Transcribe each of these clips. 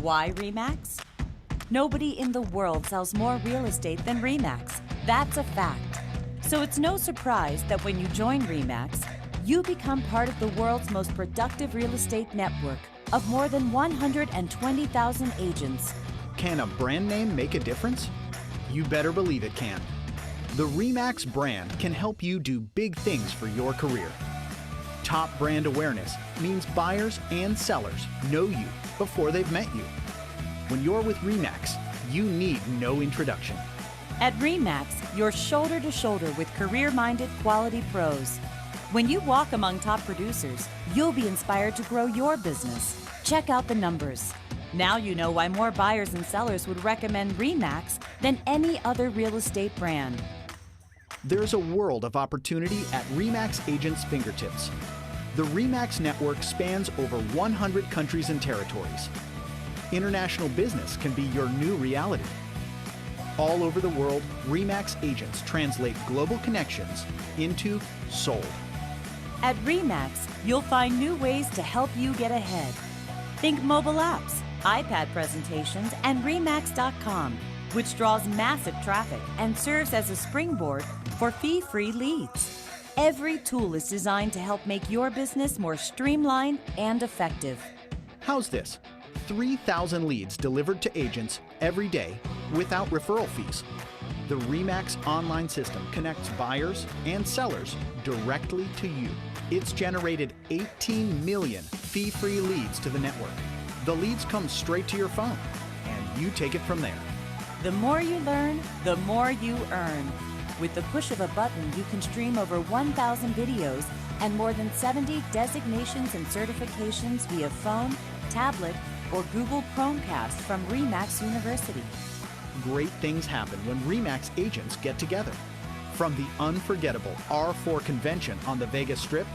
Why RE/MAX? Nobody in the world sells more real estate than RE/MAX. That's a fact. So it's no surprise that when you join RE/MAX, you become part of the world's most productive real estate network of more than 120,000 agents. Can a brand name make a difference? You better believe it can. The RE/MAX brand can help you do big things for your career. Top brand awareness means buyers and sellers know you before they've met you. When you're with RE/MAX, you need no introduction. At RE/MAX, you're shoulder to shoulder with career-minded quality pros. When you walk among top producers, you'll be inspired to grow your business. Check out the numbers. Now you know why more buyers and sellers would recommend RE/MAX than any other real estate brand. There's a world of opportunity at RE/MAX agents' fingertips. The RE/MAX network spans over 100 countries and territories. International business can be your new reality. All over the world, RE/MAX agents translate global connections into sold. At RE/MAX, you'll find new ways to help you get ahead. Think mobile apps, iPad presentations, and RE/MAX.com, which draws massive traffic and serves as a springboard for fee-free leads. Every tool is designed to help make your business more streamlined and effective. How's this? 3,000 leads delivered to agents every day without referral fees. The RE/MAX online system connects buyers and sellers directly to you. It's generated 18 million fee-free leads to the network. The leads come straight to your phone, and you take it from there. The more you learn, the more you earn. With the push of a button, you can stream over 1,000 videos and more than 70 designations and certifications via phone, tablet, or Google Chromecast from RE/MAX University. Great things happen when RE/MAX agents get together. From the unforgettable R4 convention on the Vegas Strip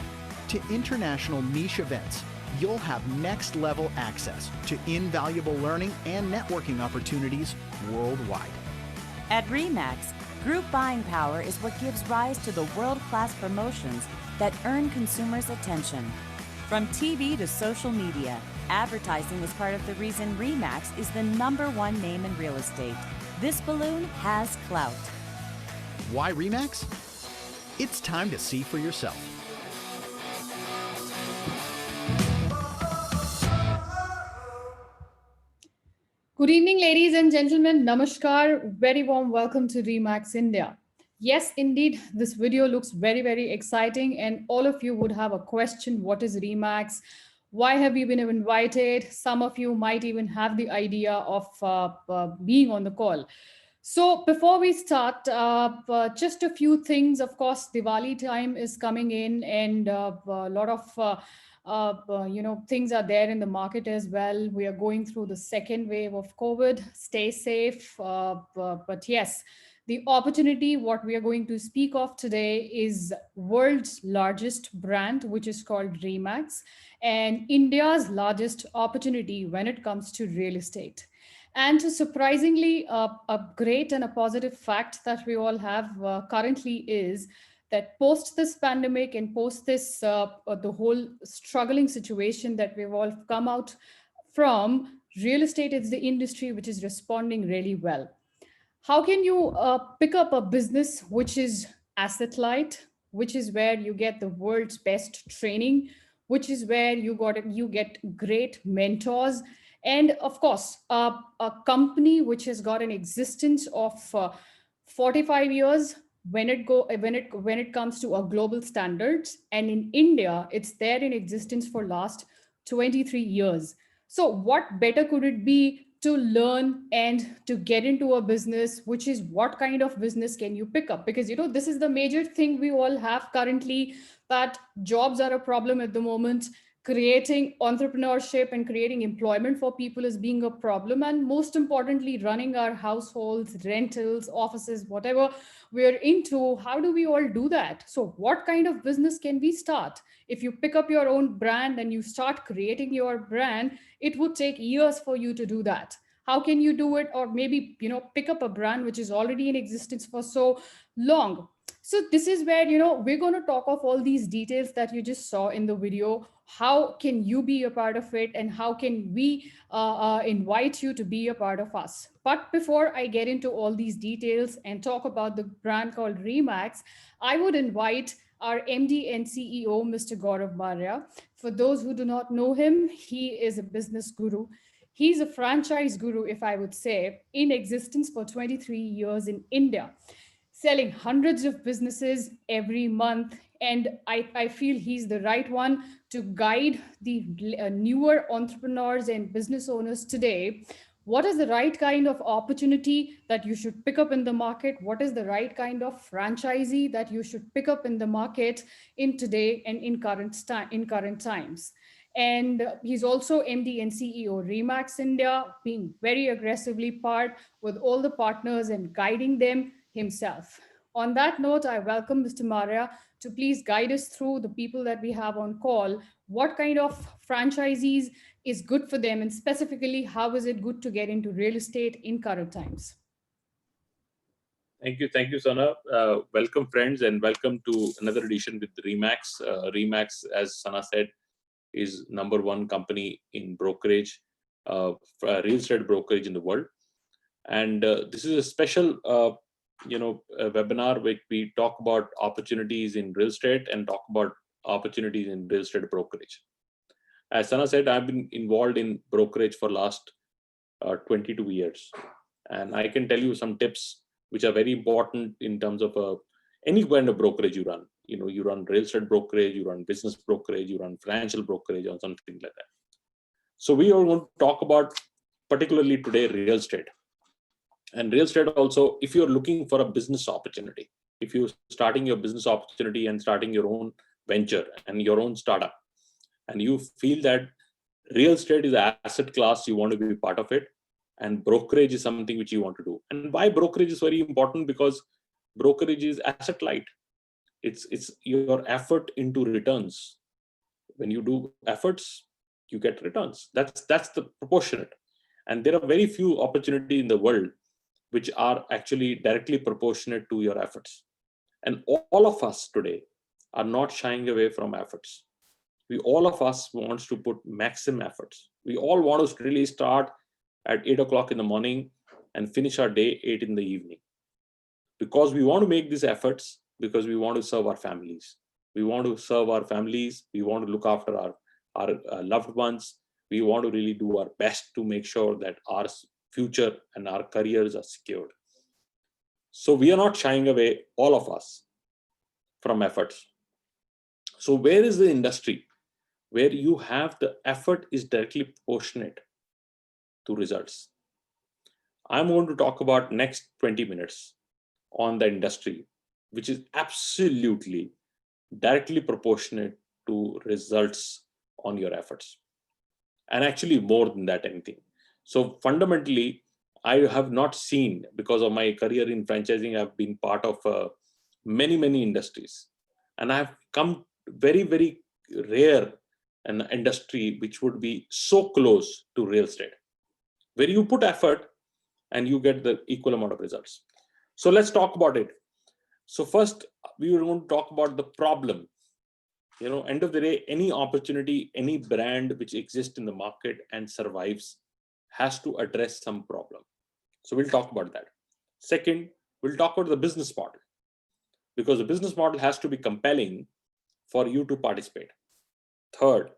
to international niche events, you'll have next-level access to invaluable learning and networking opportunities worldwide. At RE/MAX, group buying power is what gives rise to the world-class promotions that earn consumers' attention. From TV to social media, advertising is part of the reason RE/MAX is the #1 name in real estate. This balloon has clout. Why RE/MAX? It's time to see for yourself. Good evening, ladies and gentlemen. Namaskar. Very warm welcome to Franchiseindia. Yes, indeed, this video looks very, very exciting, and all of you would have a question. What is RE/MAX? Why have you been invited? Some of you might even have the idea of being on the call. So before we start, just a few things. Of course, Diwali time is coming in, and a lot of things are there in the market as well. We are going through the second wave of COVID. Stay safe. But yes, the opportunity, what we are going to speak of today is world's largest brand, which is called RE/MAX, and India's largest opportunity when it comes to real estate. And surprisingly, a great and a positive fact that we all have currently is that post this pandemic and post this, the whole struggling situation that we've all come out from, real estate is the industry which is responding really well. How can you pick up a business which is asset light, which is where you get the world's best training, which is where you get great mentors, and of course, a company which has got an existence of 45 years when it comes to a global standards, and in India, it's there in existence for last 23 years. So what better could it be to learn and to get into a business, which is what kind of business can you pick up? Because, this is the major thing we all have currently, that jobs are a problem at the moment. Creating entrepreneurship and creating employment for people is being a problem. And most importantly, running our households, rentals, offices, whatever we're into, how do we all do that? So what kind of business can we start? If you pick up your own brand and you start creating your brand, it would take years for you to do that. How can you do it? Or maybe, pick up a brand which is already in existence for so long. So this is where, we're going to talk of all these details that you just saw in the video. How can you be a part of it, and how can we invite you to be a part of us? But before I get into all these details and talk about the brand called Remax, I would invite our MD and CEO, Mr. Gaurav Maurya. For those who do not know him, he is a business guru. He's a franchise guru, if I would say, in existence for 23 years in India, selling hundreds of businesses every month. And I feel he's the right one to guide the newer entrepreneurs and business owners today. What is the right kind of opportunity that you should pick up in the market? What is the right kind of franchisee that you should pick up in the market in today and in current times? And he's also MD and CEO Remax India, being very aggressively part with all the partners and guiding them himself. On that note, I welcome Mr. Maria to please guide us through the people that we have on call. What kind of franchisees is good for them, and specifically, how is it good to get into real estate in current times? Thank you, Sana. Welcome, friends, and welcome to another edition with Remax. Remax, as Sana said, is number one company in brokerage, real estate brokerage in the world. And this is a special, webinar where we talk about opportunities in real estate and talk about opportunities in real estate brokerage. As Sana said, I've been involved in brokerage for last 22 years, and I can tell you some tips which are very important in terms of any kind of brokerage you run. You run real estate brokerage, you run business brokerage, you run financial brokerage, or something like that. So we are going to talk about particularly today real estate. And real estate also, if you're looking for a business opportunity, if you're starting your business opportunity and starting your own venture and your own startup, and you feel that real estate is an asset class, you want to be part of it, and brokerage is something which you want to do. And why brokerage is very important? Because brokerage is asset light. It's your effort into returns. When you do efforts, you get returns. That's the proportionate. And there are very few opportunities in the world which are actually directly proportionate to your efforts. And all of us today are not shying away from efforts. All of us wants to put maximum efforts. We all want to really start at 8 o'clock in the morning and finish our day 8 in the evening. Because we want to make these efforts, because we want to serve our families. We want to serve our families. We want to look after our loved ones. We want to really do our best to make sure that our future and our careers are secured. So we are not shying away, all of us, from efforts. So where is the industry where you have the effort is directly proportionate to results? I'm going to talk about next 20 minutes on the industry, which is absolutely directly proportionate to results on your efforts. And actually more than that, anything. So fundamentally, I have not seen, because of my career in franchising, I've been part of many, many industries. And I've come very, very rare an industry which would be so close to real estate, where you put effort and you get the equal amount of results. So let's talk about it. So first, we were going to talk about the problem. End of the day, any opportunity, any brand which exists in the market and survives has to address some problem. So we'll talk about that. Second, we'll talk about the business model, because the business model has to be compelling for you to participate. Third,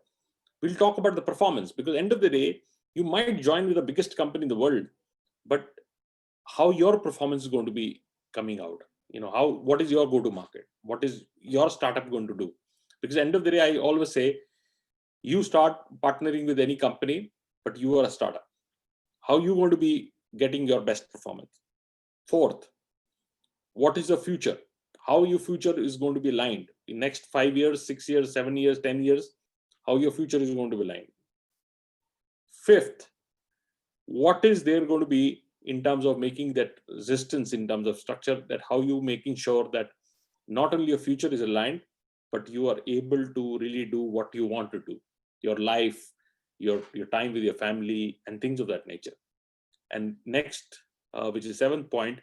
we'll talk about the performance, because end of the day, you might join with the biggest company in the world, but how your performance is going to be coming out? What is your go-to market? What is your startup going to do? Because end of the day, I always say, you start partnering with any company, but you are a startup. How are you going to be getting your best performance? Fourth, what is the future? How your future is going to be aligned in next 5 years, 6 years, 7 years, 10 years, how your future is going to be aligned. Fifth, what is there going to be in terms of making that resistance in terms of structure, that how you making sure that not only your future is aligned, but you are able to really do what you want to do, your life, your time with your family and things of that nature. And next, which is 7th point,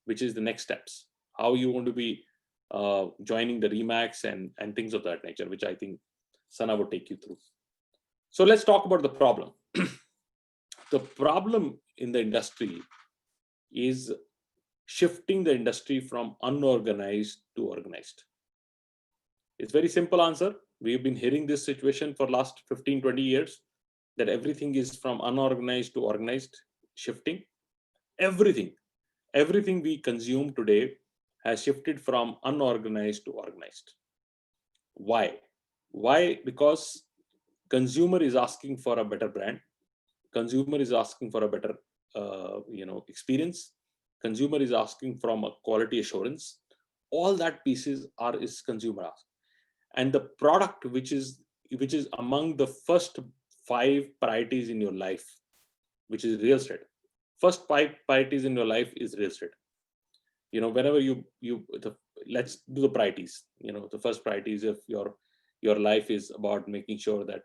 which is the next steps. How you want to be joining the Remax and things of that nature, which I think Sana would take you through. So let's talk about the problem. The problem in the industry is shifting the industry from unorganized to organized. It's very simple answer. We've been hearing this situation for last 15, 20 years, that everything is from unorganized to organized, shifting. Everything we consume today has shifted from unorganized to organized. Why? Because consumer is asking for a better brand. Consumer is asking for a better experience. Consumer is asking from a quality assurance. All that pieces is consumer ask. And the product which is among the first 5 priorities in your life, which is real estate. First 5 priorities in your life is real estate. Whenever let's do the priorities. The first priorities of your life is about making sure that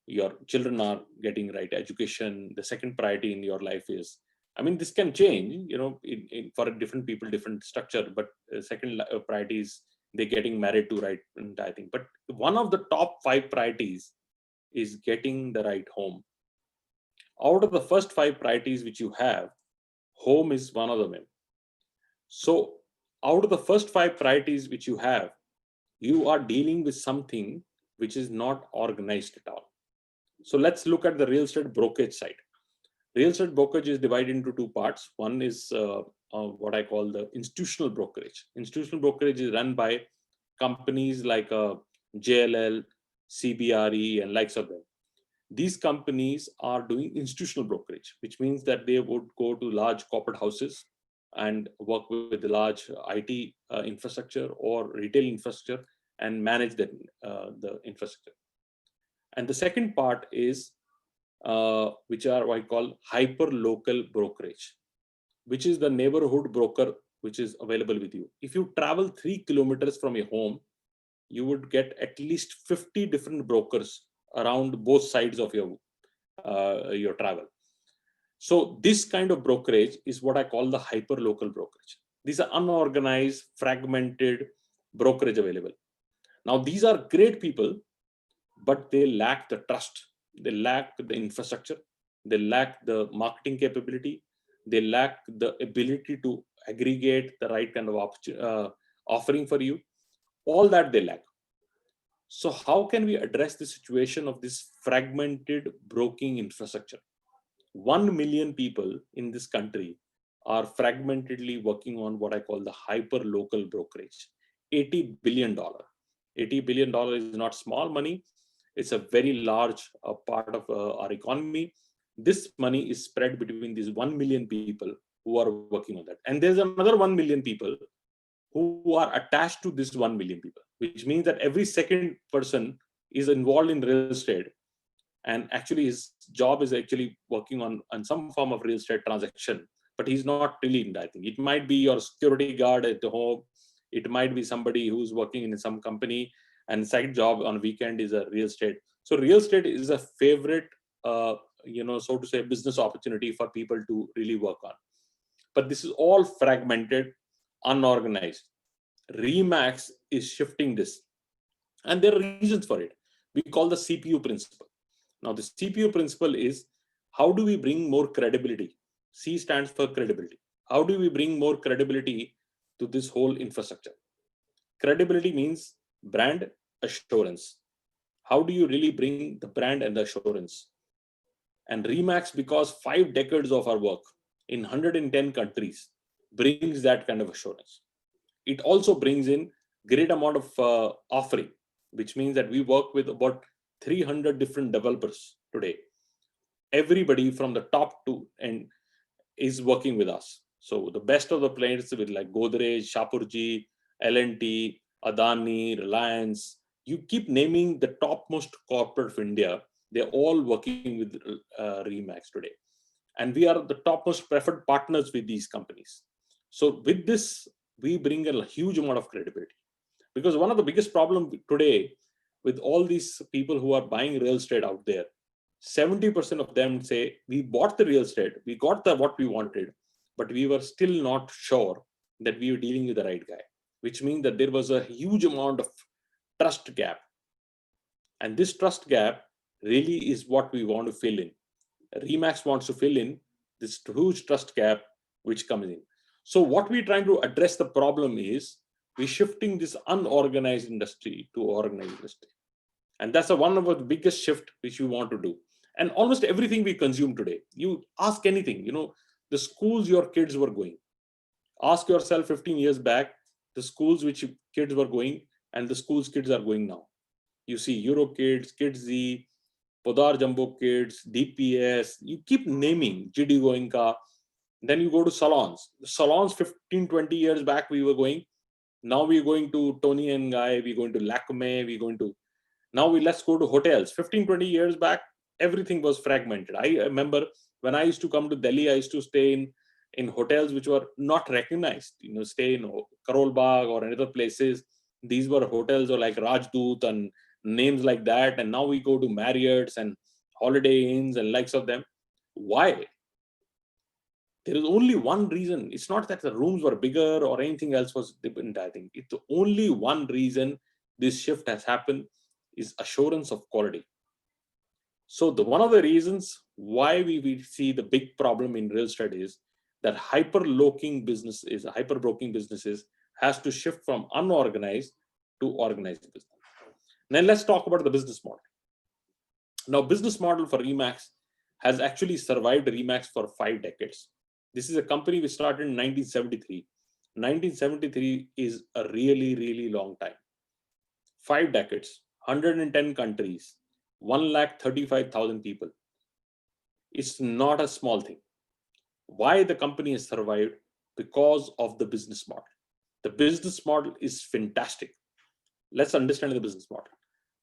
your children are getting right education. The second priority in your life is, this can change, for different people, different structure, but second priority is they getting married to right entire thing. But one of the top 5 priorities is getting the right home. Out of the first 5 priorities which you have, home is one of them. So out of the first 5 priorities which you have, you are dealing with something which is not organized at all. So let's look at the real estate brokerage side. Real estate brokerage is divided into 2 parts. One is what I call the institutional brokerage. Institutional brokerage is run by companies like JLL, CBRE, and likes of them. These companies are doing institutional brokerage, which means that they would go to large corporate houses and work with the large IT infrastructure or retail infrastructure and manage the infrastructure. And the second part is which are what I call hyper local brokerage, which is the neighborhood broker which is available with you. If you travel 3 kilometers from your home, you would get at least 50 different brokers around both sides of your travel. So this kind of brokerage is what I call the hyper local brokerage. These are unorganized, fragmented brokerage available. Now these are great people, but they lack the trust. They lack the infrastructure. They lack the marketing capability. They lack the ability to aggregate the right kind of offering for you. All that they lack. So how can we address the situation of this fragmented broking infrastructure? 1 million people in this country are fragmentedly working on what I call the hyper local brokerage. $80 billion. $80 billion is not small money. It's a very large part of our economy. This money is spread between these 1 million people who are working on that. And there's another 1 million people who are attached to this 1 million people, which means that every second person is involved in real estate. And actually his job is actually working on some form of real estate transaction, but he's not really in that thing. It might be your security guard at the home. It might be somebody who's working in some company and side job on weekend is a real estate. So real estate is a favorite, so to say, business opportunity for people to really work on. But this is all fragmented, unorganized. Remax is shifting this. And there are reasons for it. We call the CPU principle. Now, the CPU principle is, how do we bring more credibility? C stands for credibility. How do we bring more credibility to this whole infrastructure? Credibility means brand assurance. How do you really bring the brand and the assurance? And Remax, because 5 decades of our work in 110 countries, brings that kind of assurance. It also brings in great amount of offering, which means that we work with about 300 different developers today. Everybody from the top to end is working with us. So the best of the players with like Godrej, Shapurji, L&T, Adani, Reliance, you keep naming the topmost corporate of India, they're all working with Remax today. And we are the topmost preferred partners with these companies. So with this, we bring a huge amount of credibility. Because one of the biggest problems today with all these people who are buying real estate out there, 70% of them say, we bought the real estate, we got what we wanted, but we were still not sure that we were dealing with the right guy. which means that there was a huge amount of trust gap. And this trust gap really is what we want to fill in. Remax wants to fill in this huge trust gap which comes in. So what we're trying to address the problem is we're shifting this unorganized industry to organized industry. And that's one of the biggest shift which we want to do. And almost everything we consume today, you ask anything, the schools your kids were going. Ask yourself 15 years back, the schools which kids were going and the schools kids are going now. You see Euro Kids, Kids Z, Podar Jumbo Kids, DPS, you keep naming, GD Goenka. Then you go to salons. The salons 15, 20 years back we were going. Now we're going to Tony and Guy, we're going to Lakme, let's go to hotels. 15, 20 years back, everything was fragmented. I remember when I used to come to Delhi, I used to stay in hotels which were not recognized, stay in Karol Bagh or in other places. These were hotels or like Rajdoot and names like that. And now we go to Marriott's and Holiday Inns and likes of them. Why? There is only one reason. It's not that the rooms were bigger or anything else was different. I think it's only one reason this shift has happened is assurance of quality. So one of the reasons why we see the big problem in real estate is that hyper-broking businesses has to shift from unorganized to organized business. Now let's talk about the business model. Now, business model for Remax has actually survived Remax for 5 decades. This is a company we started in 1973. 1973 is a really, really long time. 5 decades, 110 countries, 135,000 people. It's not a small thing. Why the company has survived? Because of the business model. The business model is fantastic. Let's understand the business model.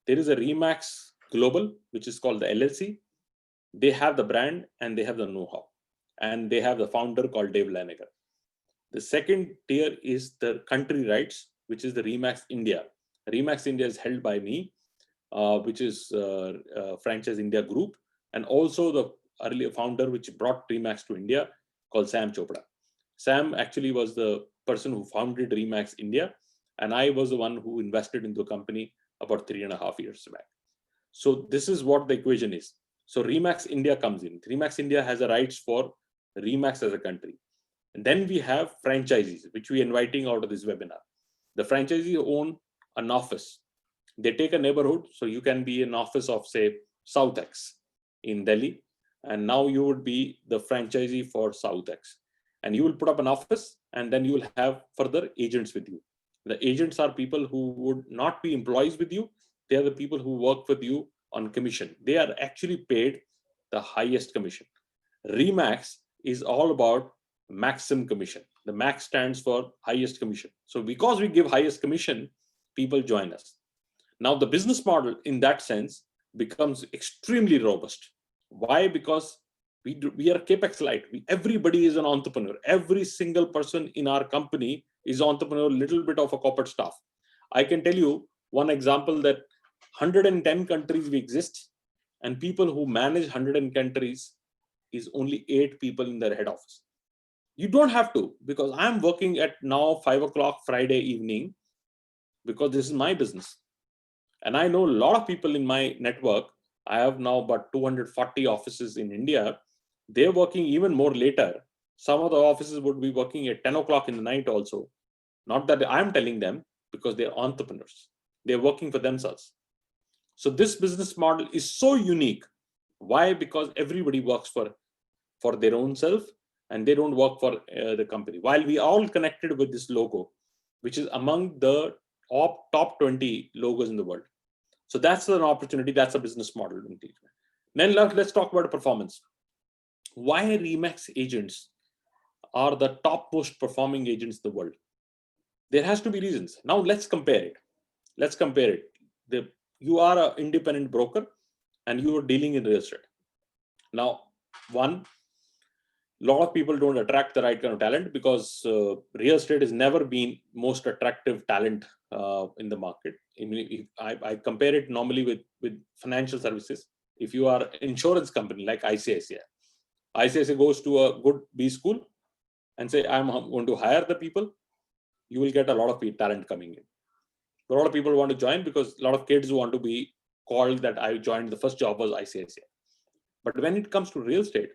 There is a Remax Global, which is called the LLC. They have the brand and they have the know-how. And they have the founder called Dave Lanegar. The second tier is the country rights, which is the Remax India. Remax India is held by me, which is Franchiseindia Group, and also the earlier founder which brought Remax to India called Sam Chopra. Sam actually was the person who founded Remax India, and I was the one who invested into the company about 3.5 years back. So this is what the equation is. So Remax India comes in. Remax India has the rights for Remax as a country. And then we have franchisees, which we are inviting out of this webinar. The franchisees own an office. They take a neighborhood. So you can be an office of, say, SouthX in Delhi. And now you would be the franchisee for SouthX. And you will put up an office, and then you will have further agents with you. The agents are people who would not be employees with you. They are the people who work with you on commission. They are actually paid the highest commission. Remax is all about maximum commission. The max stands for highest commission. So because we give highest commission, people join us. Now the business model in that sense becomes extremely robust. Why? Because we are capex light. Everybody is an entrepreneur. Every single person in our company is entrepreneur, little bit of a corporate staff. I can tell you one example that 110 countries we exist, and people who manage 110 countries is only 8 people in their head office. You don't have to, because I'm working at now 5 o'clock Friday evening, because this is my business. And I know a lot of people in my network. I have now about 240 offices in India. They're working even more later. Some of the offices would be working at 10 o'clock in the night also. Not that I'm telling them, because they're entrepreneurs. They're working for themselves. So this business model is so unique. Why? Because everybody works for their own self, and they don't work for the company. While we all connected with this logo, which is among the top 20 logos in the world. So that's an opportunity. That's a business model. Then let's talk about performance. Why Remax agents are the top most performing agents in the world? There has to be reasons. Now let's compare it. You are an independent broker and you are dealing in real estate. Now, one, a lot of people don't attract the right kind of talent, because real estate has never been most attractive talent in the market. I compare it normally with financial services. If you are an insurance company like ICICI goes to a good B school and say, I'm going to hire the people. you will get a lot of talent coming in. A lot of people want to join because a lot of kids want to be called that I joined, the first job was ICICI. But when it comes to real estate,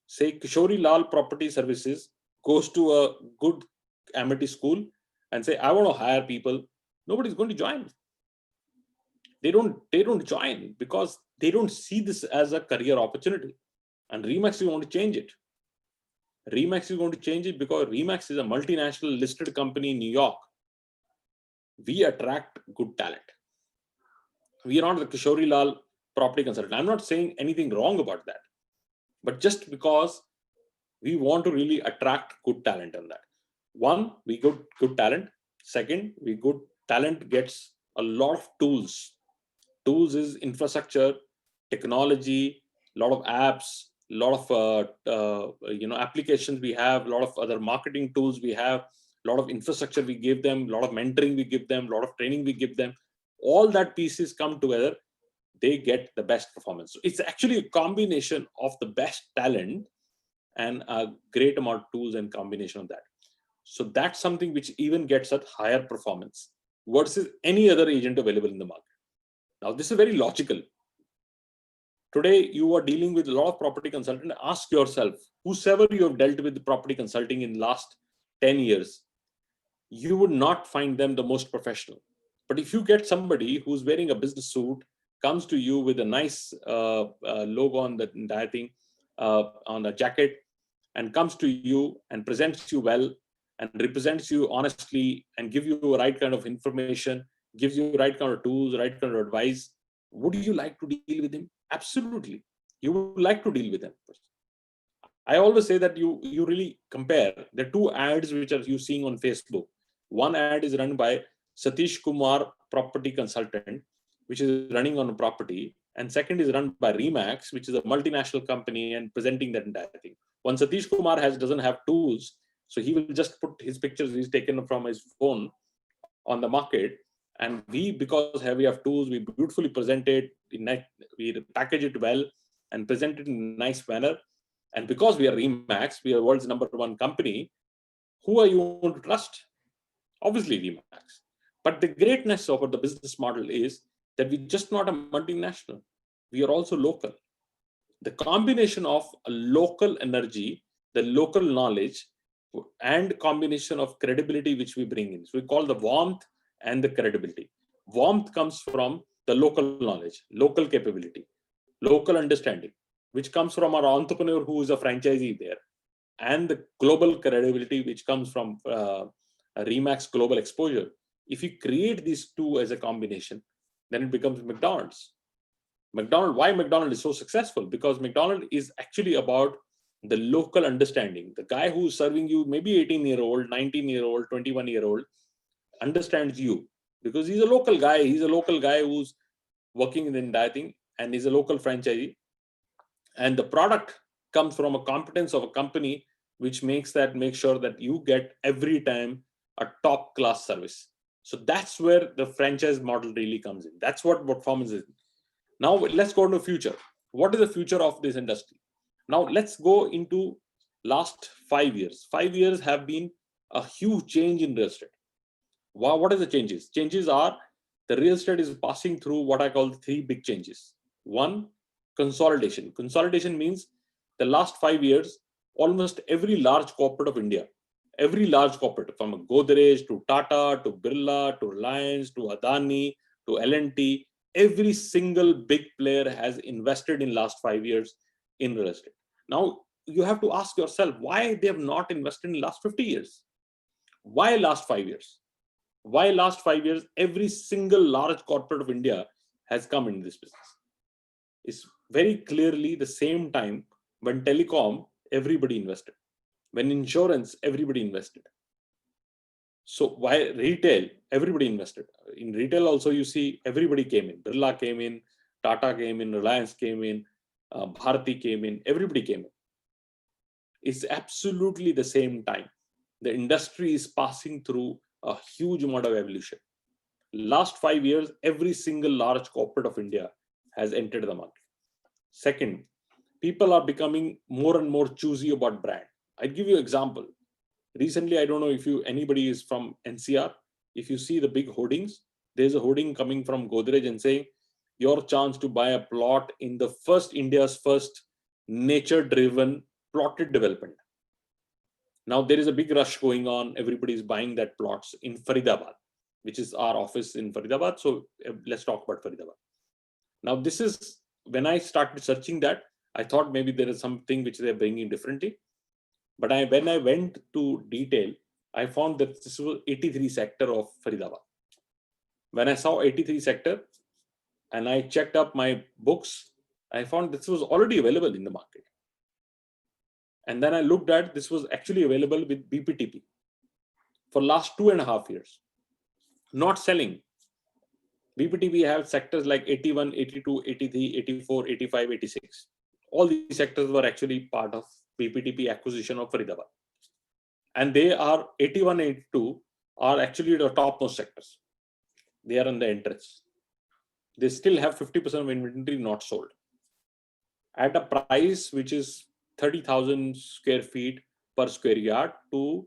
say Kishori Lal Property Services goes to a good amity school and say, I want to hire people, nobody's going to join. They don't join because they don't see this as a career opportunity. And Remax is going to change it. Remax is going to change it because Remax is a multinational listed company in New York. We attract good talent. We are not the Kishori Lal property consultant. I'm not saying anything wrong about that. But just because we want to really attract good talent on that. One, we got good talent. Second, we good talent gets a lot of tools. Tools is infrastructure, technology, a lot of apps, a lot of applications we have, a lot of other marketing tools we have, a lot of infrastructure we give them, a lot of mentoring we give them, a lot of training we give them. All that pieces come together, they get the best performance. So it's actually a combination of the best talent and a great amount of tools and combination of that. So that's something which even gets at higher performance versus any other agent available in the market. Now, this is very logical. Today, you are dealing with a lot of property consultant. Ask yourself, whosoever you have dealt with the property consulting in the last 10 years, you would not find them the most professional. But if you get somebody who's wearing a business suit, comes to you with a nice logo on the entire thing, on the jacket, and comes to you and presents you well and represents you honestly and give you the right kind of information, gives you the right kind of tools, right kind of advice, would you like to deal with him? Absolutely. You would like to deal with him. I always say that you really compare the two ads which are you seeing on Facebook. One ad is run by Satish Kumar Property Consultant, which is running on a property, and second is run by Remax, which is a multinational company and presenting that entire thing. One Satish Kumar doesn't have tools, so he will just put his pictures he's taken from his phone on the market, and because we have tools, we beautifully present it, we package it well and present it in a nice manner. And because we are Remax, we are world's #1 company, who are you going to trust? Obviously Remax. But the greatness of the business model is that we're just not a multinational. We are also local. The combination of a local energy, the local knowledge, and combination of credibility which we bring in. So we call the warmth and the credibility. Warmth comes from the local knowledge, local capability, local understanding, which comes from our entrepreneur who is a franchisee there, and the global credibility which comes from Remax global exposure. If you create these two as a combination, then it becomes McDonald's. Why McDonald's is so successful? Because McDonald's is actually about the local understanding. The guy who's serving you, maybe 18-year-old, 19-year-old, 21-year-old, understands you because he's a local guy. He's a local guy who's working in the entire thing, and he's a local franchisee. And the product comes from a competence of a company which makes sure that you get every time a top class service. So that's where the franchise model really comes in. That's what performance is. Now let's go to the future. What is the future of this industry? Now let's go into last 5 years. 5 years have been a huge change in real estate. What are the changes? Changes are the real estate is passing through what I call 3 big changes. One, consolidation. Consolidation means the last 5 years, almost every large corporate of India, every large corporate from Godrej to Tata to Birla to Reliance to Adani to L&T, every single big player has invested in last 5 years in real estate. Now you have to ask yourself why they have not invested in last 50 years. Why last 5 years? Why last 5 years every single large corporate of India has come in this business? It's very clearly the same time when telecom, everybody invested. When insurance, everybody invested. So why retail, everybody invested. In retail also you see everybody came in. Birla came in, Tata came in, Reliance came in, Bharti came in, everybody came in. It's absolutely the same time. The industry is passing through a huge amount of evolution. Last 5 years, every single large corporate of India has entered the market. Second, people are becoming more and more choosy about brand. I'll give you an example. Recently, I don't know if anybody is from NCR. If you see the big hoardings, there's a hoarding coming from Godrej and saying, your chance to buy a plot in the India's first nature-driven plotted development. Now there is a big rush going on. Everybody is buying that plots in Faridabad, which is our office in Faridabad. So let's talk about Faridabad. Now this is, when I started searching that, I thought maybe there is something which they're bringing differently. But when I went to detail, I found that this was 83 sector of Faridabad. When I saw 83 sector and I checked up my books, I found this was already available in the market. And then I looked at, this was actually available with BPTP for last 2.5 years, not selling. BPTP have sectors like 81, 82, 83, 84, 85, 86. All these sectors were actually part of BPTP acquisition of Faridabad. And they are 81, 82 are actually the topmost sectors. They are on the entrance. They still have 50% of inventory not sold at a price which is 30,000 square feet per square yard to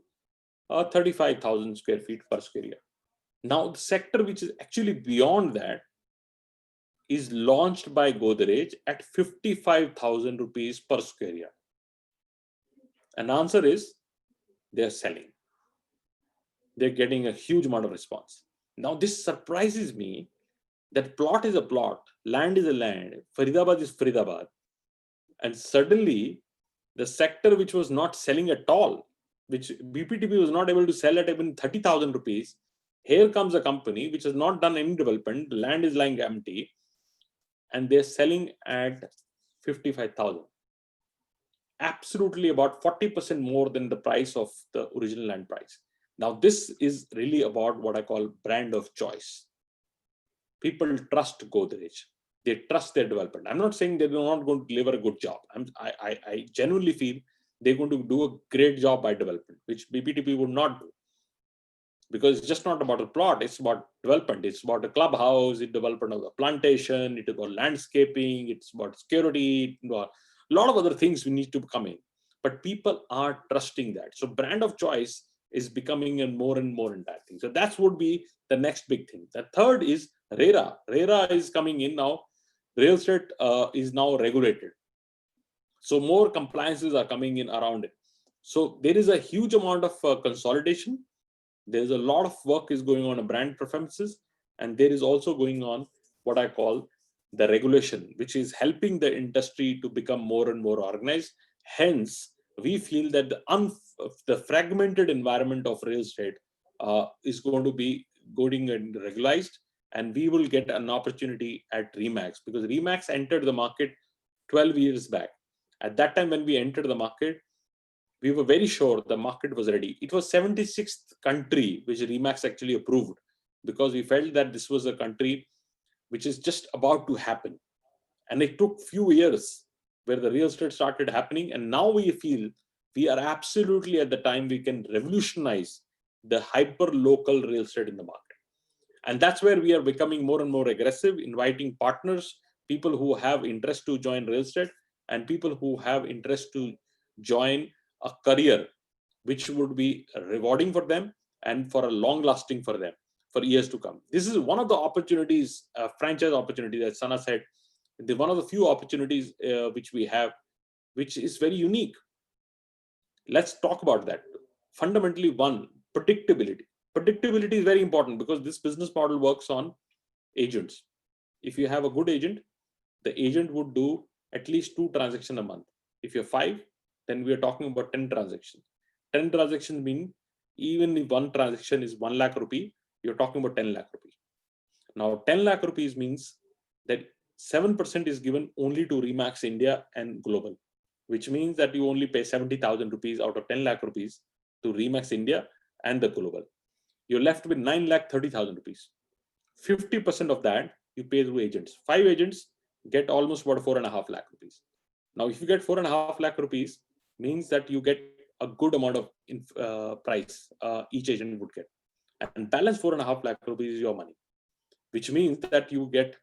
35,000 square feet per square yard. Now, the sector which is actually beyond that is launched by Godrej at 55,000 rupees per square yard. And the answer is they're selling. They're getting a huge amount of response. Now, this surprises me that plot is a plot, land is a land, Faridabad is Faridabad. And suddenly, the sector which was not selling at all, which BPTP was not able to sell at even 30,000 rupees, here comes a company which has not done any development, the land is lying empty, and they're selling at 55,000. Absolutely about 40% more than the price of the original land price. Now, this is really about what I call brand of choice. People trust Godrej. They trust their development. I'm not saying they're not going to deliver a good job. I genuinely feel they're going to do a great job by development, which BPTP would not do. Because it's just not about a plot, it's about development. It's about a clubhouse, it's development of the plantation, it's about landscaping, it's about security, a lot of other things we need to come in. But people are trusting that. So brand of choice is becoming a more and more entire thing. So that would be the next big thing. The third is RERA. RERA is coming in now. Real estate is now regulated. So more compliances are coming in around it. So there is a huge amount of consolidation. There's a lot of work is going on brand preferences, and there is also going on what I call the regulation, which is helping the industry to become more and more organized. Hence, we feel that the fragmented environment of real estate is going to be going and regularized, and we will get an opportunity at Remax, because Remax entered the market 12 years back. At that time, when we entered the market, we were very sure the market was ready. It was 76th country which Remax actually approved, because we felt that this was a country which is just about to happen. And it took few years where the real estate started happening. And now we feel we are absolutely at the time we can revolutionize the hyper local real estate in the market. And that's where we are becoming more and more aggressive, inviting partners, people who have interest to join real estate, and people who have interest to join a career which would be rewarding for them and for a long lasting for them for years to come. This is one of the opportunities, franchise opportunity, as Sana said, one of the few opportunities which we have, which is very unique. Let's talk about that. Fundamentally, one, predictability. Predictability is very important, because this business model works on agents. If you have a good agent, the agent would do at least 2 transactions a month. If you're 5, then we are talking about 10 transactions. 10 transactions mean, even if one transaction is 1 lakh rupee, you're talking about 10 lakh rupees. Now, 10 lakh rupees means that 7% is given only to Remax India and Global, which means that you only pay 70,000 rupees out of 10 lakh rupees to Remax India and the Global. You're left with 9,30,000 rupees. 50% of that you pay through agents. 5 agents get almost about 4.5 lakh rupees. Now, if you get 4.5 lakh rupees, means that you get a good amount of price each agent would get. And balance 4.5 lakh rupees is your money, which means that you get,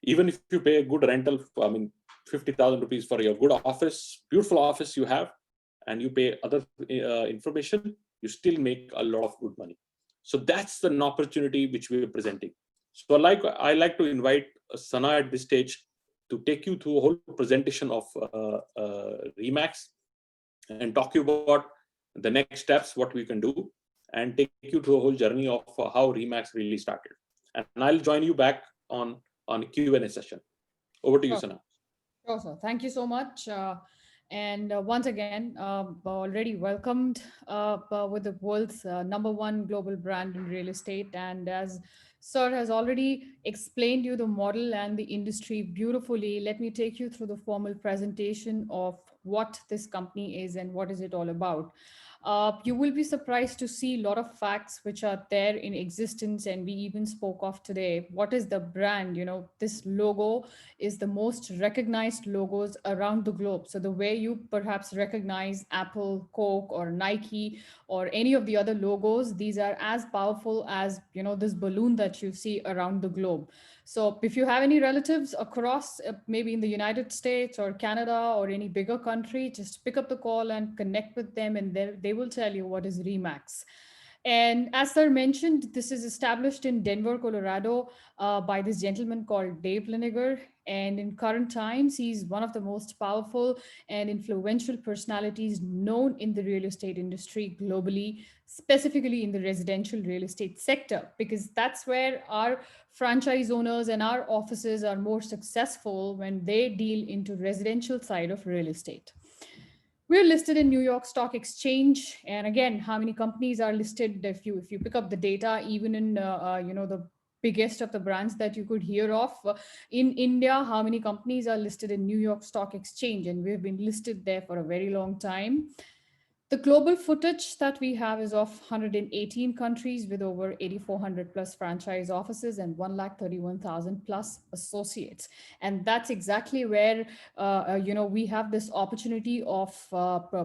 even if you pay a good rental, 50,000 rupees for your good office, beautiful office you have, and you pay other information, you still make a lot of good money. So that's an opportunity which we are presenting. So I like to invite Sana at this stage to take you through a whole presentation of Remax and talk you about the next steps, what we can do, and take you through a whole journey of how Remax really started. And I'll join you back on Q&A session. Over to you, Sure. Sana. Sure, sir. Thank you so much. And once again, already welcomed with the world's number one global brand in real estate. And as Sir has already explained you the model and the industry beautifully, let me take you through the formal presentation of what this company is and what is it all about. You will be surprised to see a lot of facts which are there in existence, and we even spoke of today. What is the brand? You know, this logo is the most recognized logos around the globe. So the way you perhaps recognize Apple, Coke, or Nike, or any of the other logos, these are as powerful as, you know, this balloon that you see around the globe. So if you have any relatives across, maybe in the United States or Canada or any bigger country, just pick up the call and connect with them, and they will tell you what is Remax. And as Sir mentioned, this is established in Denver, Colorado, by this gentleman called Dave Liniger. And in current times, he's one of the most powerful and influential personalities known in the real estate industry globally, specifically in the residential real estate sector, because that's where our franchise owners and our offices are more successful when they deal into residential side of real estate. We're listed in New York Stock Exchange, and again, how many companies are listed? If you pick up the data, even in the biggest of the brands that you could hear of in India, how many companies are listed in New York Stock Exchange? And we've been listed there for a very long time. The global footage that we have is of 118 countries with over 8,400 plus franchise offices and 131,000 plus associates. And that's exactly where we have this opportunity of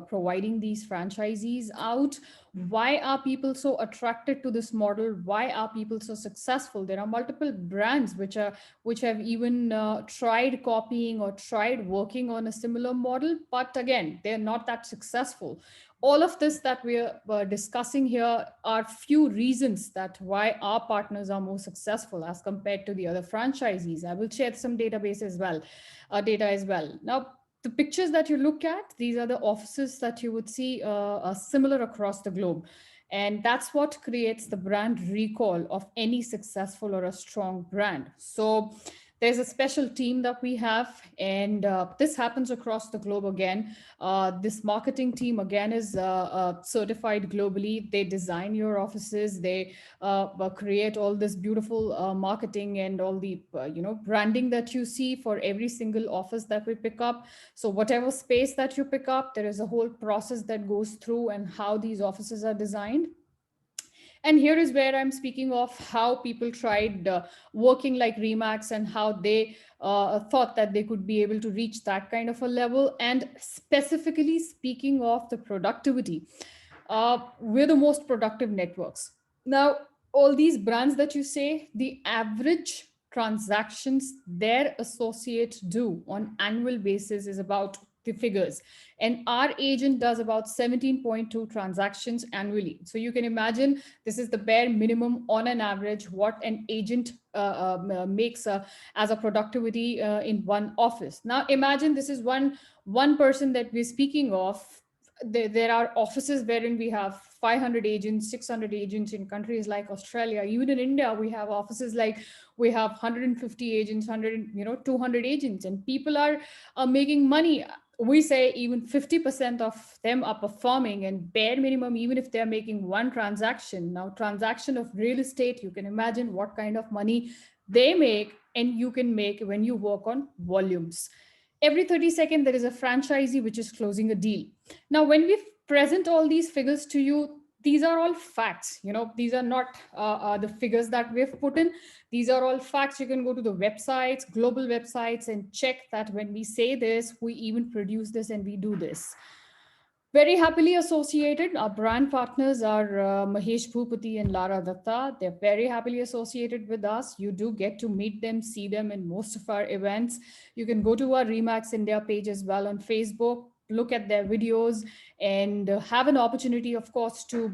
providing these franchisees out. Why are people so attracted to this model? Why are people so successful? There are multiple brands which have even tried copying or tried working on a similar model, but again, they're not that successful. All of this that we're discussing here are few reasons that why our partners are more successful as compared to the other franchisees. I will share some data as well. Now, the pictures that you look at, these are the offices that you would see are similar across the globe. And that's what creates the brand recall of any successful or a strong brand. So there's a special team that we have, and this happens across the globe again. This marketing team again is certified globally. They design your offices. They create all this beautiful marketing and all the branding that you see for every single office that we pick up. So whatever space that you pick up, there is a whole process that goes through and how these offices are designed. And here is where I'm speaking of how people tried working like Remax and how they thought that they could be able to reach that kind of a level. And specifically speaking of the productivity, we're the most productive networks. Now, all these brands that you say, the average transactions their associates do on annual basis is about the figures, and our agent does about 17.2 transactions annually. So you can imagine this is the bare minimum on an average what an agent makes as a productivity in one office. Now imagine this is one person that we're speaking of. There are offices wherein we have 500 agents, 600 agents in countries like Australia. Even in India, we have offices like we have 150 agents, 200 agents, and people are making money. We say even 50% of them are performing, and bare minimum, even if they're making one transaction. Now, transaction of real estate, you can imagine what kind of money they make and you can make when you work on volumes. Every 30 seconds, there is a franchisee which is closing a deal. Now, when we present all these figures to you, these are all facts. These are not the figures that we've put in. These are all facts. You can go to the websites, global websites, and check that when we say this, we even produce this and we do this. Very happily associated. Our brand partners are Mahesh Bhupati and Lara Datta. They're very happily associated with us. You do get to meet them, see them in most of our events. You can go to our Remax India page as well on Facebook. look at their videos and have an opportunity, of course, to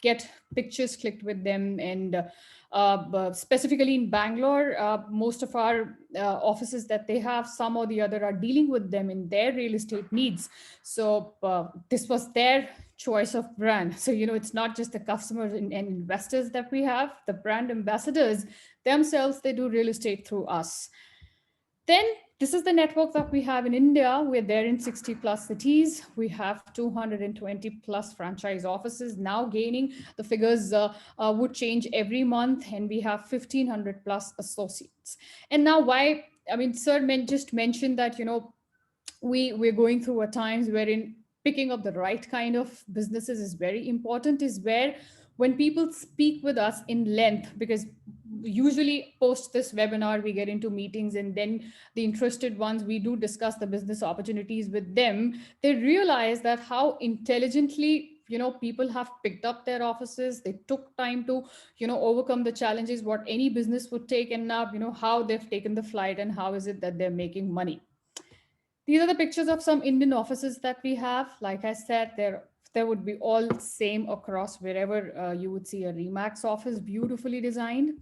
get pictures clicked with them. And but specifically in Bangalore, most of our offices that they have, some or the other, are dealing with them in their real estate needs. So this was their choice of brand. So it's not just the customers and investors that we have, the brand ambassadors themselves, they do real estate through us. Then this is the network that we have in India. We're there in 60 plus cities. We have 220 plus franchise offices now gaining. The figures would change every month, and we have 1,500 plus associates. And now, why? I mean, sir just mentioned that we're going through a times wherein picking up the right kind of businesses is very important, is where when people speak with us in length, because usually post this webinar we get into meetings, and then the interested ones, we do discuss the business opportunities with them. They realize that how intelligently people have picked up their offices. They took time to overcome the challenges what any business would take, and now how they've taken the flight and how is it that they're making money. These are the pictures of some Indian offices that we have. Like I said, there would be all same across wherever you would see a Remax office, beautifully designed.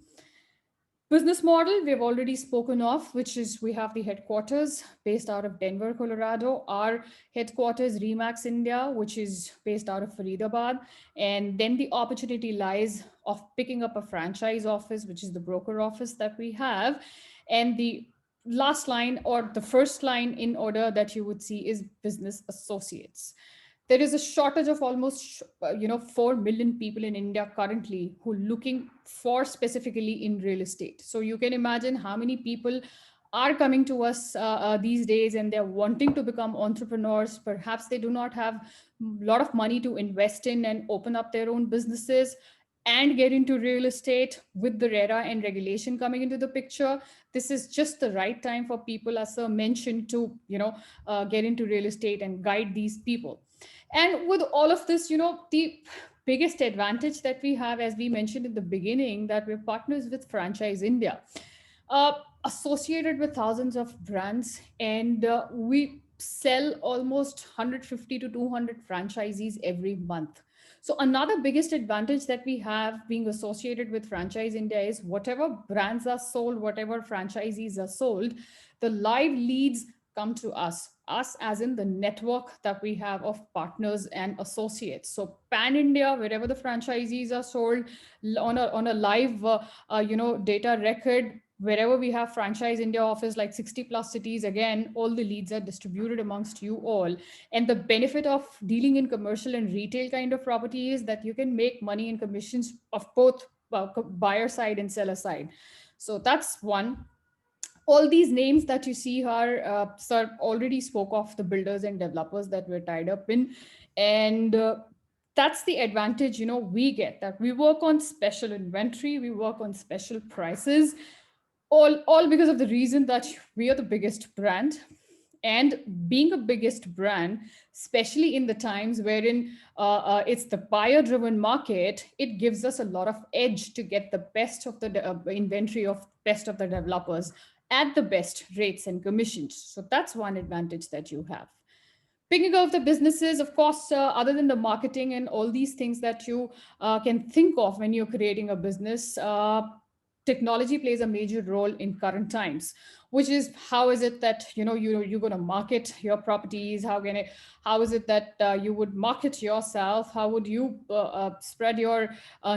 Business model we've already spoken of, which is we have the headquarters based out of Denver, Colorado. Our headquarters, Remax India, which is based out of Faridabad. And then the opportunity lies of picking up a franchise office, which is the broker office that we have. And the last line, or the first line in order that you would see, is business associates. There is a shortage of almost 4 million people in India currently who are looking for specifically in real estate. So you can imagine how many people are coming to us these days, and they're wanting to become entrepreneurs. Perhaps they do not have a lot of money to invest in and open up their own businesses and get into real estate. With the RERA and regulation coming into the picture, this is just the right time for people, as sir mentioned, to get into real estate and guide these people. And with all of this, the biggest advantage that we have, as we mentioned in the beginning, that we're partners with Franchiseindia, associated with thousands of brands, and we sell almost 150 to 200 franchisees every month. So another biggest advantage that we have being associated with Franchiseindia is whatever brands are sold, whatever franchisees are sold, the live leads come to us as in the network that we have of partners and associates. So pan India, wherever the franchisees are sold, on a live data record, wherever we have Franchiseindia office, like 60 plus cities, again, all the leads are distributed amongst you all. And the benefit of dealing in commercial and retail kind of property is that you can make money in commissions of both buyer side and seller side. So that's one. All these names that you see here, sir already spoke of the builders and developers that we're tied up in. And that's the advantage we get, that we work on special inventory, we work on special prices, all because of the reason that we are the biggest brand. And being a biggest brand, especially in the times wherein it's the buyer driven market, it gives us a lot of edge to get the best of the inventory of best of the developers at the best rates and commissions. So that's one advantage that you have. Picking of the businesses, of course, other than the marketing and all these things that you can think of when you're creating a business, technology plays a major role in current times, which is how is it that you're going to market your properties, how is it that you would market yourself, how would you spread your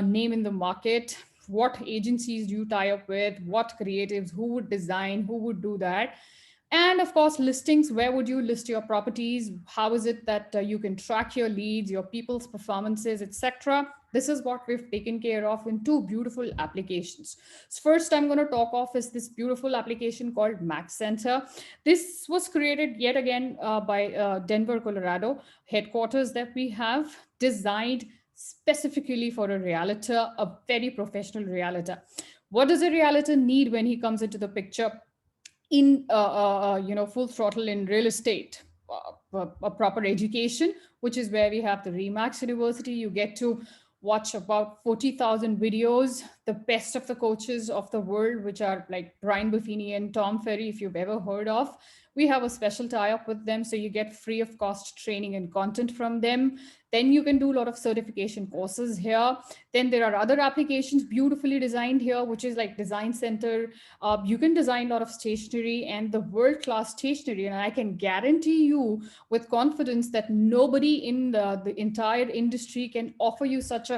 name in the market, what agencies do you tie up with, what creatives, who would design, who would do that. And of course, listings, where would you list your properties, how is it that you can track your leads, your people's performances, etc. This is what we've taken care of in two beautiful applications. So first I'm going to talk of is this beautiful application called Max Center. This was created yet again by Denver, Colorado headquarters that we have, designed specifically for a realtor, a very professional realtor. What does a realtor need when he comes into the picture? In full throttle in real estate, a proper education, which is where we have the Remax University. You get to watch about 40,000 videos, the best of the coaches of the world, which are like Brian Buffini and Tom Ferry, if you've ever heard of. We have a special tie-up with them, so you get free of cost training and content from them. Then you can do a lot of certification courses here. Then there are other applications beautifully designed here, which is like Design Center. You can design a lot of stationery and the world-class stationery, and I can guarantee you with confidence that nobody in the entire industry can offer you such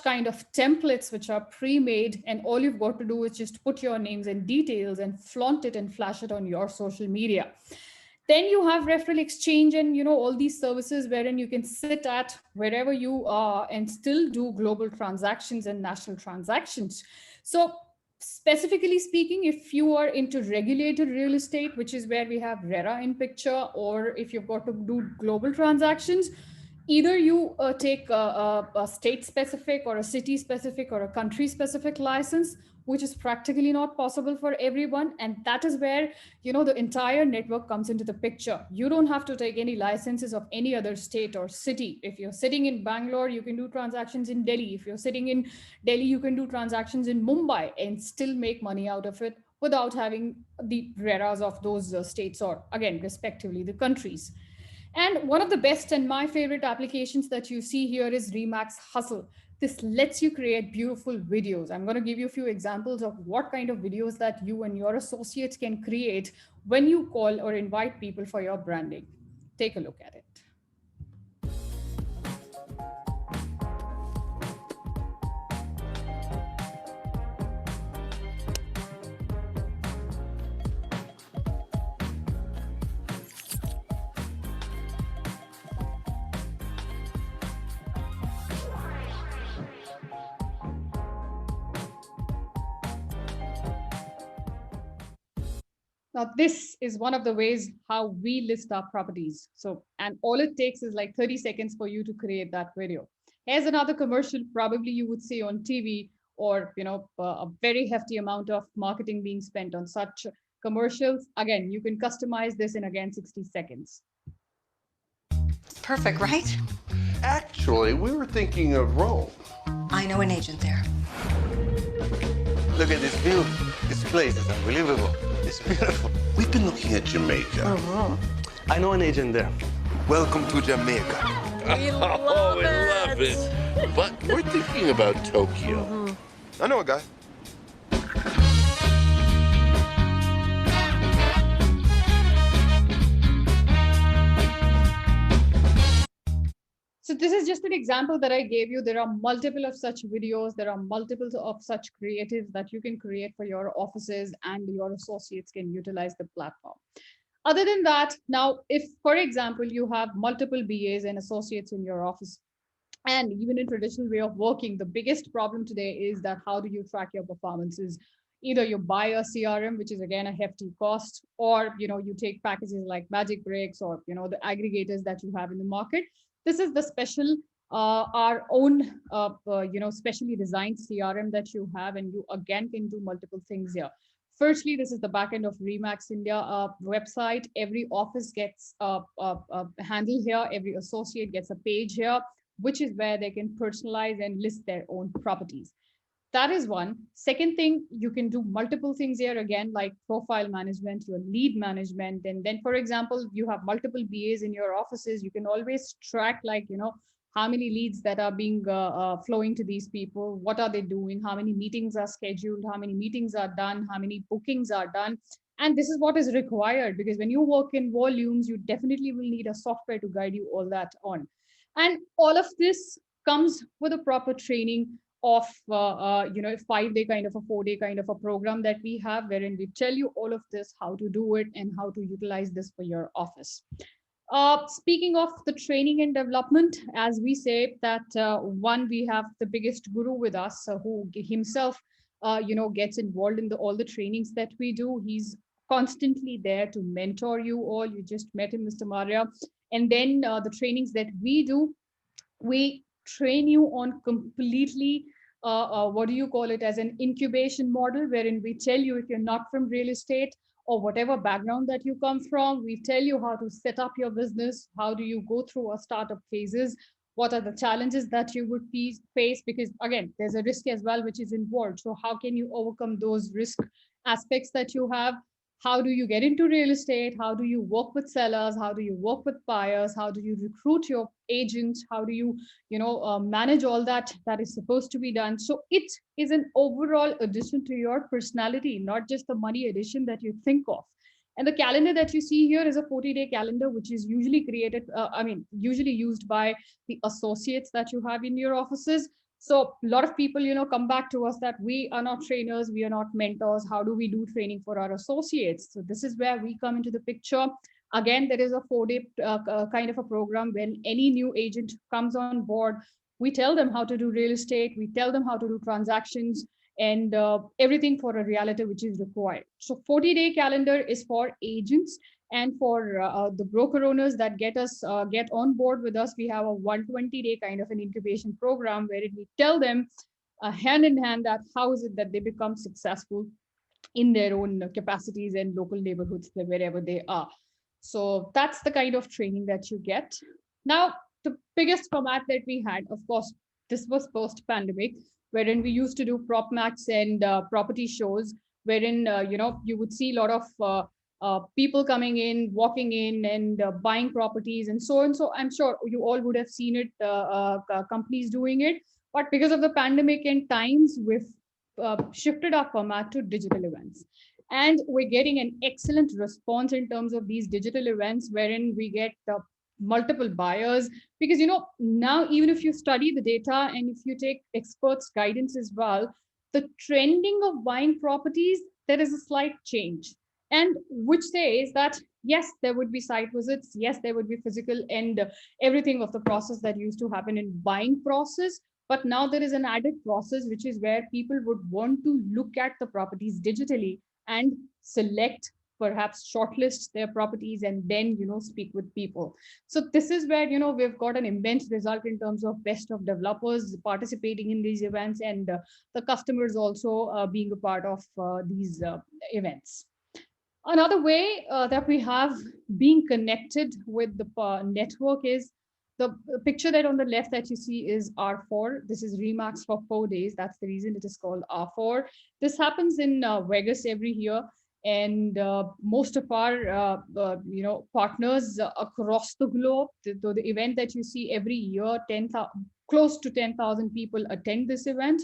kind of templates which are pre-made, and all you've got to do is just put your names and details and flaunt it and flash it on your social media. Then you have referral exchange and all these services wherein you can sit at wherever you are and still do global transactions and national transactions. So specifically speaking, if you are into regulated real estate, which is where we have RERA in picture, or if you've got to do global transactions, either you take a state specific or a city specific or a country specific license, which is practically not possible for everyone. And that is where the entire network comes into the picture. You don't have to take any licenses of any other state or city. If you're sitting in Bangalore, you can do transactions in Delhi. If you're sitting in Delhi, you can do transactions in Mumbai and still make money out of it without having the RERAs of those states, or again respectively the countries. And one of the best and my favorite applications that you see here is Remax Hustle. This lets you create beautiful videos. I'm going to give you a few examples of what kind of videos that you and your associates can create when you call or invite people for your branding. Take a look at it. Now, this is one of the ways how we list our properties. So, and all it takes is like 30 seconds for you to create that video. Here's another commercial, probably you would see on TV, or, a very hefty amount of marketing being spent on such commercials. Again, you can customize this in again 60 seconds. Perfect, right? Actually, we were thinking of Rome. I know an agent there. Look at this view. This place is unbelievable. It's beautiful. We've been looking at Jamaica. I know an agent there. Welcome to Jamaica. We love it. But we're thinking about Tokyo. I know a guy. So this is just an example that I gave you. There are multiple of such videos. There are multiples of such creatives that you can create for your offices, and your associates can utilize the platform. Other than that, now, if, for example, you have multiple BAs and associates in your office, and even in traditional way of working, the biggest problem today is that how do you track your performances? Either you buy a CRM, which is again a hefty cost, or you take packages like Magic Breaks, or the aggregators that you have in the market. This is the special, our own, specially designed CRM that you have, and you again can do multiple things here. Firstly, this is the backend of Remax India website. Every office gets a handle here. Every associate gets a page here, which is where they can personalize and list their own properties. That is one. Second thing, you can do multiple things here again, like profile management, your lead management. And then, for example, you have multiple BAs in your offices. You can always track, like, how many leads that are being flowing to these people. What are they doing? How many meetings are scheduled? How many meetings are done? How many bookings are done? And this is what is required, because when you work in volumes, you definitely will need a software to guide you all that on. And all of this comes with a proper training of a 5-day kind of a 4-day kind of a program that we have, wherein we tell you all of this, how to do it and how to utilize this for your office. Speaking of the training and development, as we say that one, we have the biggest guru with us, who himself gets involved in all the trainings that we do. He's constantly there to mentor you all. You just met him, Mr. Maria. And then the trainings that we do, we train you on completely what do you call it, as an incubation model, wherein we tell you, if you're not from real estate or whatever background that you come from, we tell you how to set up your business. How do you go through a startup phases? What are the challenges that you would face? Because again, there's a risk as well, which is involved. So how can you overcome those risk aspects that you have? How do you get into real estate? How do you work with sellers? How do you work with buyers? How do you recruit your agents? How do you, manage all that is supposed to be done? So it is an overall addition to your personality, not just the money addition that you think of. And the calendar that you see here is a 40-day calendar, which is usually usually used by the associates that you have in your offices. So a lot of people, come back to us that we are not trainers, we are not mentors. How do we do training for our associates? So this is where we come into the picture. Again, there is a 4-day kind of a program. When any new agent comes on board, we tell them how to do real estate, we tell them how to do transactions, and everything for a realtor which is required. So 40-day calendar is for agents, and for the broker owners that get on board with us, we have a 120-day kind of an incubation program wherein we tell them hand in hand that how is it that they become successful in their own capacities and local neighborhoods wherever they are. So that's the kind of training that you get. Now, the biggest format that we had, of course, this was post-pandemic, wherein we used to do prop max and property shows, wherein you would see a lot of people coming in, walking in, and buying properties, and so on. So I'm sure you all would have seen it, companies doing it. But because of the pandemic and times, we've shifted our format to digital events. And we're getting an excellent response in terms of these digital events, wherein we get multiple buyers. Because, now even if you study the data and if you take experts' guidance as well, the trending of buying properties, there is a slight change. And which says that, yes, there would be site visits, yes, there would be physical and everything of the process that used to happen in buying process. But now there is an added process, which is where people would want to look at the properties digitally and select, perhaps shortlist their properties, and then speak with people. So this is where we've got an immense result in terms of best of developers participating in these events, and the customers also being a part of these events. Another way that we have being connected with the network is the picture that on the left that you see is R4. This is Remax for 4 days. That's the reason it is called R4. This happens in Vegas every year, and most of our partners across the globe. The event that you see every year, close to 10,000 people attend this event.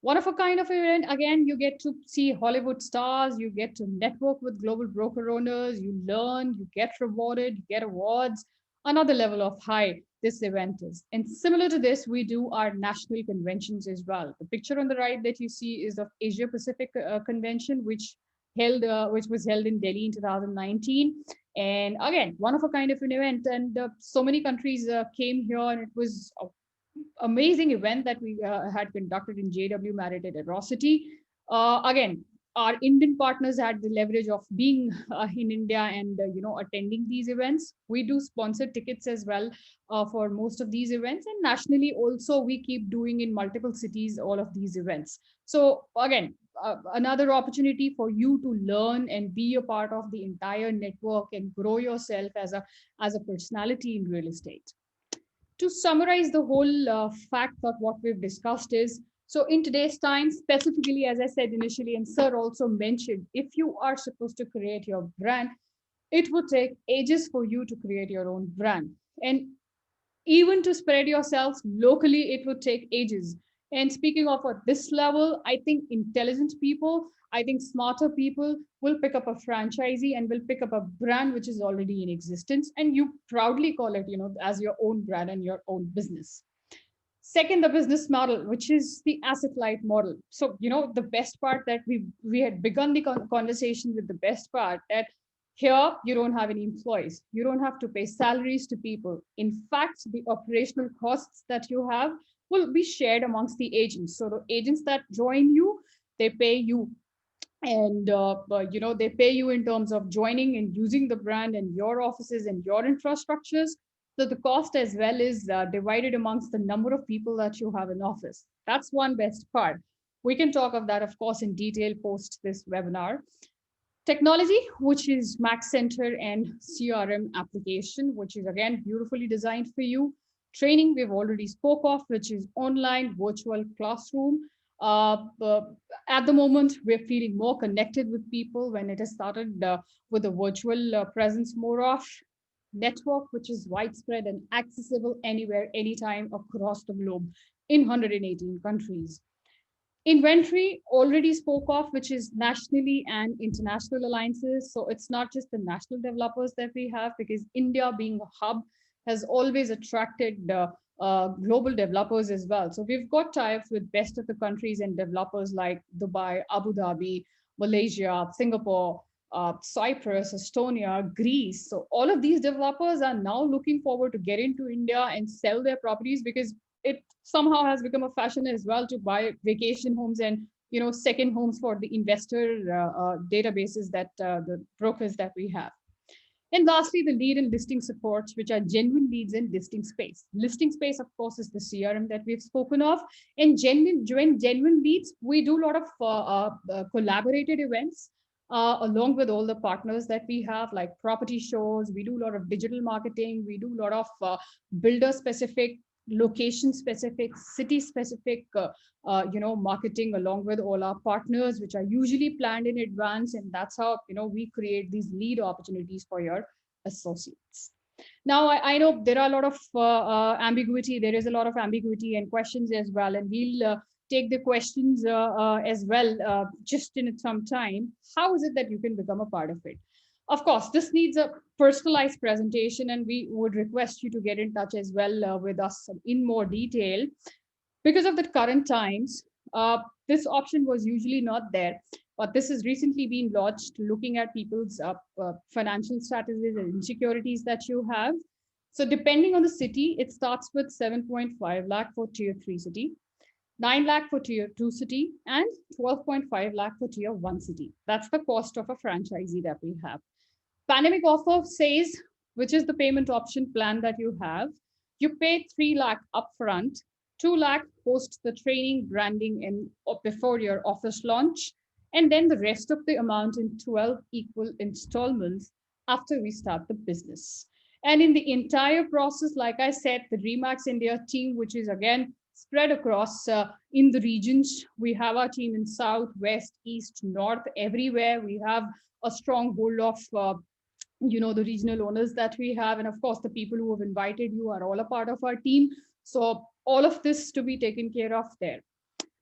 One of a kind of event. Again, you get to see Hollywood stars, you get to network with global broker owners, you learn, you get rewarded, you get awards. Another level of high this event is. And similar to this, we do our national conventions as well. The picture on the right that you see is of Asia Pacific Convention, which was held in Delhi in 2019. And again, one of a kind of an event, and so many countries came here, and it was amazing event that we had conducted in JW Marriott at Atrocity. Again, our Indian partners had the leverage of being in India and attending these events. We do sponsor tickets as well for most of these events, and nationally also we keep doing in multiple cities all of these events. So again, another opportunity for you to learn and be a part of the entire network and grow yourself as a personality in real estate. To summarize the whole fact of what we've discussed is, so in today's time, specifically, as I said initially, and Sir also mentioned, if you are supposed to create your brand, it would take ages for you to create your own brand. And even to spread yourself locally, it would take ages. And speaking of at this level, I think intelligent people, I think smarter people will pick up a franchisee and will pick up a brand which is already in existence, and you proudly call it, as your own brand and your own business. Second, the business model, which is the asset light model. So, the best part that we had begun the conversation with the best part, that here you don't have any employees. You don't have to pay salaries to people. In fact, the operational costs that you have will be shared amongst the agents. So the agents that join you, they pay you. And they pay you in terms of joining and using the brand and your offices and your infrastructures. So the cost as well is divided amongst the number of people that you have in office. That's one best part. We can talk of that, of course, in detail post this webinar. Technology, which is Max Center and CRM application, which is again beautifully designed for you. Training, we've already spoke of, which is online virtual classroom. At the moment, we're feeling more connected with people when it has started with a virtual presence more of network, which is widespread and accessible anywhere, anytime across the globe in 118 countries. Inventory already spoke of, which is nationally and international alliances. So it's not just the national developers that we have, because India being a hub has always attracted global developers as well. So we've got tie-ups with best of the countries and developers like Dubai, Abu Dhabi, Malaysia, Singapore, Cyprus, Estonia, Greece. So all of these developers are now looking forward to get into India and sell their properties, because it somehow has become a fashion as well to buy vacation homes and second homes for the investor databases that the brokers that we have. And lastly, the lead and listing supports, which are genuine leads in listing space. Listing space, of course, is the CRM that we've spoken of. And genuine leads, we do a lot of collaborated events along with all the partners that we have, like property shows. We do a lot of digital marketing. We do a lot of builder specific, location specific, city specific marketing along with all our partners, which are usually planned in advance. And that's how we create these lead opportunities for your associates. Now, I know there are a lot of ambiguity. There is a lot of ambiguity and questions as well, and we'll take the questions as well just in some time. How is it that you can become a part of it? Of course, this needs a personalized presentation, and we would request you to get in touch as well with us in more detail. Because of the current times, this option was usually not there, but this has recently been launched looking at people's financial strategies and insecurities that you have. So depending on the city, it starts with 7.5 lakh for tier 3 city, 9 lakh for tier 2 city, and 12.5 lakh for tier 1 city. That's the cost of a franchisee that we have. Pandemic offer says, which is the payment option plan that you have, you pay 3 lakh upfront, 2 lakh post the training, branding, and before your office launch, and then the rest of the amount in 12 equal installments after we start the business. And in the entire process, like I said, the Remax India team, which is again spread across in the regions, we have our team in South, West, East, North, everywhere. We have a strong hold of the regional owners that we have, and of course the people who have invited you are all a part of our team. So all of this to be taken care of there.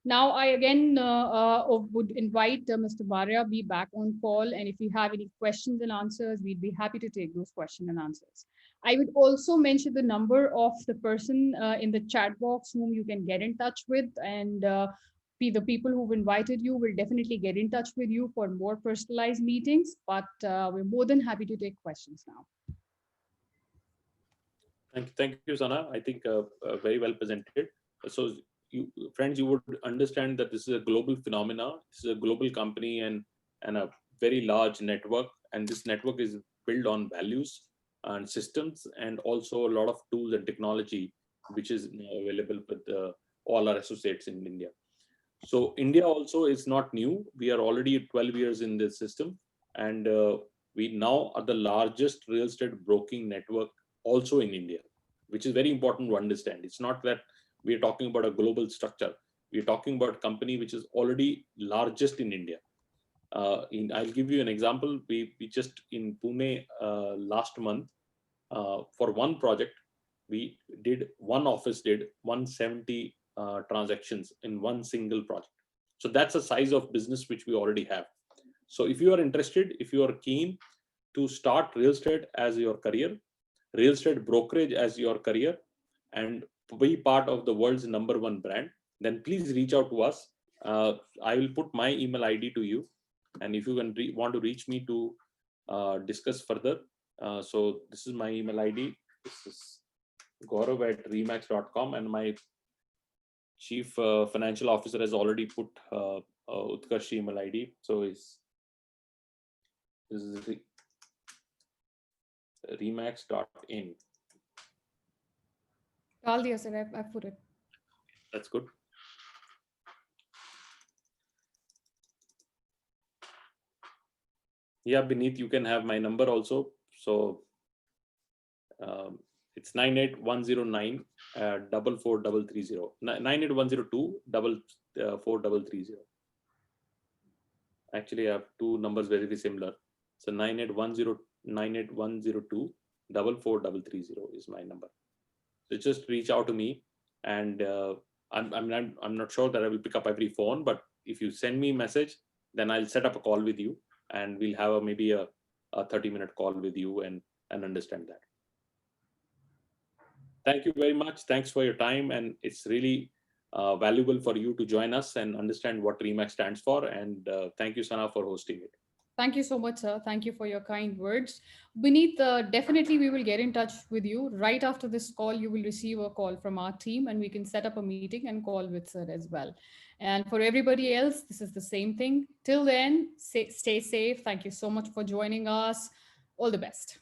Now I again would invite Mr. Barya be back on call, and if you have any questions and answers, we'd be happy to take those questions and answers. I would also mention the number of the person in the chat box whom you can get in touch with, and the people who've invited you will definitely get in touch with you for more personalized meetings, but we're more than happy to take questions now. Thank you, Sana. I think very well presented. So, friends, you would understand that this is a global phenomena. This is a global company and a very large network, and this network is built on values and systems, and also a lot of tools and technology, which is available with all our associates in India. So India also is not new. We are already 12 years in this system, and we now are the largest real estate broking network also in India, which is very important to understand. It's not that we are talking about a global structure. We are talking about a company which is already largest in India. I'll give you an example. We just in Pune last month for one project, one office did 170 transactions in one single project. So that's the size of business which we already have. So if you are interested, if you are keen to start real estate as your career, real estate brokerage as your career, and be part of the world's #1 brand, then please reach out to us. I will put my email ID to you, and if you can want to reach me to discuss further, so this is my email ID. This is gaurav@remax.com, and my chief financial officer has already put Utkarsh email ID. So this is remax.in. Yes, sir, I've put it. That's good. Yeah, Beneath, you can have my number also. So It's 98109 44330. 98102 44330. Actually, I have two numbers very similar. So 98102 44330 is my number. So just reach out to me, and I'm not sure that I will pick up every phone, but if you send me a message, then I'll set up a call with you, and we'll have maybe a 30-minute call with you and understand that. Thank you very much. Thanks for your time, and it's really valuable for you to join us and understand what REMAX stands for. And thank you, Sana, for hosting it. Thank you so much, sir. Thank you for your kind words. Beneath, definitely we will get in touch with you. Right after this call, you will receive a call from our team and we can set up a meeting and call with sir as well. And for everybody else, this is the same thing. Till then, stay safe. Thank you so much for joining us. All the best.